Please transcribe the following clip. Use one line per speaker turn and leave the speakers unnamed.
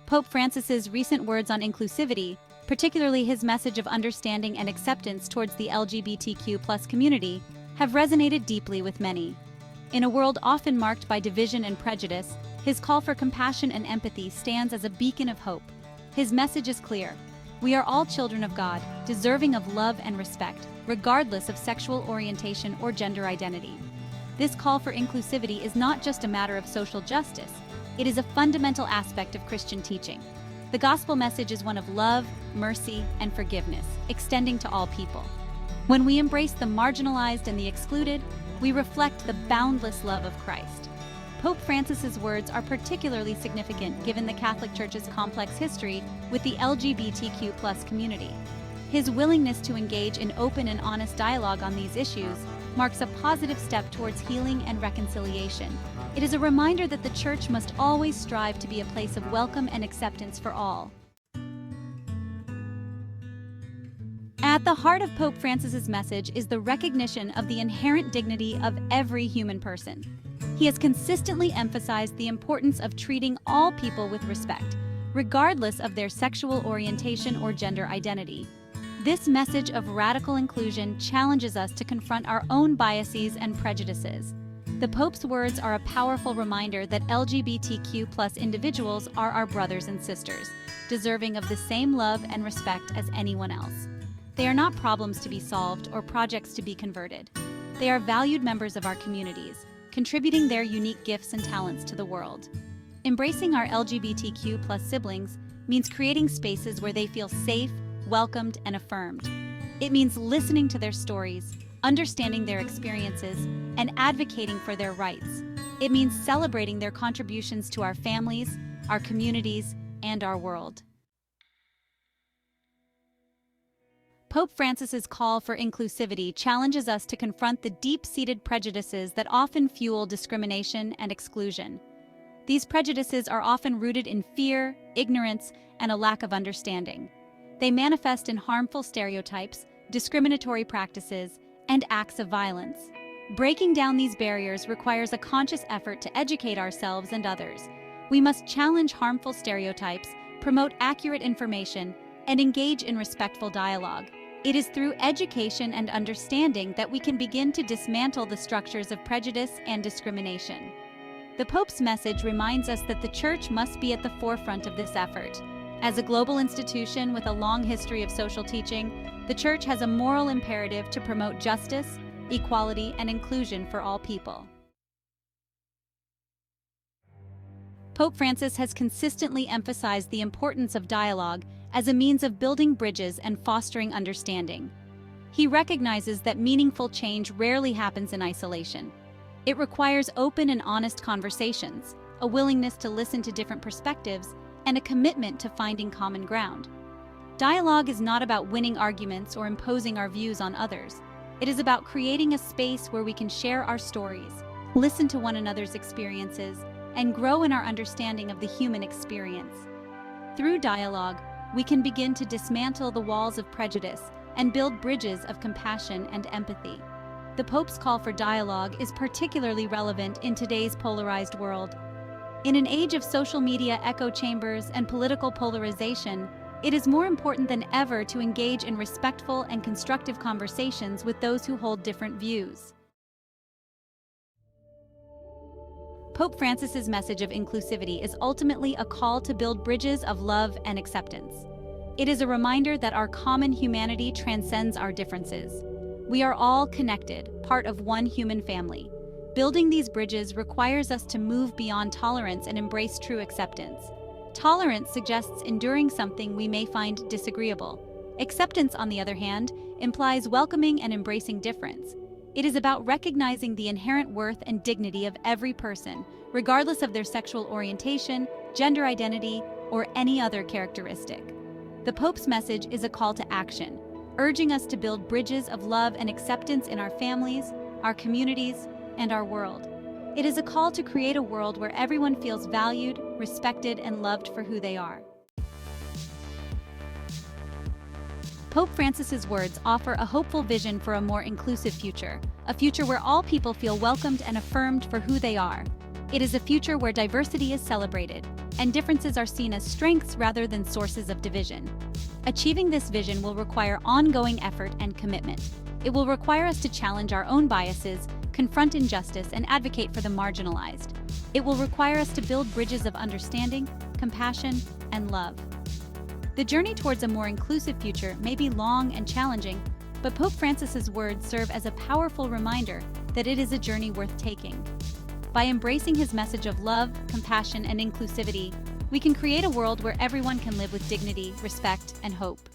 Pope Francis's recent words on inclusivity, particularly his message of understanding and acceptance towards the LGBTQ+ community, have resonated deeply with many. In a world often marked by division and prejudice, his call for compassion and empathy stands as a beacon of hope. His message is clear: we are all children of God, deserving of love and respect, regardless of sexual orientation or gender identity. This call for inclusivity is not just a matter of social justice, it is a fundamental aspect of Christian teaching. The gospel message is one of love, mercy, and forgiveness, extending to all people. When we embrace the marginalized and the excluded, we reflect the boundless love of Christ. Pope Francis's words are particularly significant given the Catholic Church's complex history with the LGBTQ+ community. His willingness to engage in open and honest dialogue on these issues marks a positive step towards healing and reconciliation. It is a reminder that the Church must always strive to be a place of welcome and acceptance for all. At the heart of Pope Francis's message is the recognition of the inherent dignity of every human person. He has consistently emphasized the importance of treating all people with respect, regardless of their sexual orientation or gender identity. This message of radical inclusion challenges us to confront our own biases and prejudices. The Pope's words are a powerful reminder that LGBTQ+ individuals are our brothers and sisters, deserving of the same love and respect as anyone else. They are not problems to be solved or projects to be converted. They are valued members of our communities, contributing their unique gifts and talents to the world. Embracing our LGBTQ+ siblings means creating spaces where they feel safe, welcomed, and affirmed. It means listening to their stories, understanding their experiences, and advocating for their rights. It means celebrating their contributions to our families, our communities, and our world. Pope Francis's call for inclusivity challenges us to confront the deep-seated prejudices that often fuel discrimination and exclusion. These prejudices are often rooted in fear, ignorance, and a lack of understanding. They manifest in harmful stereotypes, discriminatory practices, and acts of violence. Breaking down these barriers requires a conscious effort to educate ourselves and others. We must challenge harmful stereotypes, promote accurate information, and engage in respectful dialogue. It is through education and understanding that we can begin to dismantle the structures of prejudice and discrimination. The Pope's message reminds us that the Church must be at the forefront of this effort. As a global institution with a long history of social teaching, the Church has a moral imperative to promote justice, equality, and inclusion for all people. Pope Francis has consistently emphasized the importance of dialogue as a means of building bridges and fostering understanding. He recognizes that meaningful change rarely happens in isolation. It requires open and honest conversations, a willingness to listen to different perspectives, and a commitment to finding common ground. Dialogue is not about winning arguments or imposing our views on others. It is about creating a space where we can share our stories, listen to one another's experiences, and grow in our understanding of the human experience. Through dialogue, we can begin to dismantle the walls of prejudice and build bridges of compassion and empathy. The Pope's call for dialogue is particularly relevant in today's polarized world. In an age of social media echo chambers and political polarization, it is more important than ever to engage in respectful and constructive conversations with those who hold different views. Pope Francis's message of inclusivity is ultimately a call to build bridges of love and acceptance. It is a reminder that our common humanity transcends our differences. We are all connected, part of one human family. Building these bridges requires us to move beyond tolerance and embrace true acceptance. Tolerance suggests enduring something we may find disagreeable. Acceptance, on the other hand, implies welcoming and embracing difference. It is about recognizing the inherent worth and dignity of every person, regardless of their sexual orientation, gender identity, or any other characteristic. The Pope's message is a call to action, urging us to build bridges of love and acceptance in our families, our communities, and our world. It is a call to create a world where everyone feels valued, respected, and loved for who they are. Pope Francis's words offer a hopeful vision for a more inclusive future, a future where all people feel welcomed and affirmed for who they are. It is a future where diversity is celebrated, and differences are seen as strengths rather than sources of division. Achieving this vision will require ongoing effort and commitment. It will require us to challenge our own biases, confront injustice, and advocate for the marginalized. It will require us to build bridges of understanding, compassion, and love. The journey towards a more inclusive future may be long and challenging, but Pope Francis's words serve as a powerful reminder that it is a journey worth taking. By embracing his message of love, compassion, and inclusivity, we can create a world where everyone can live with dignity, respect, and hope.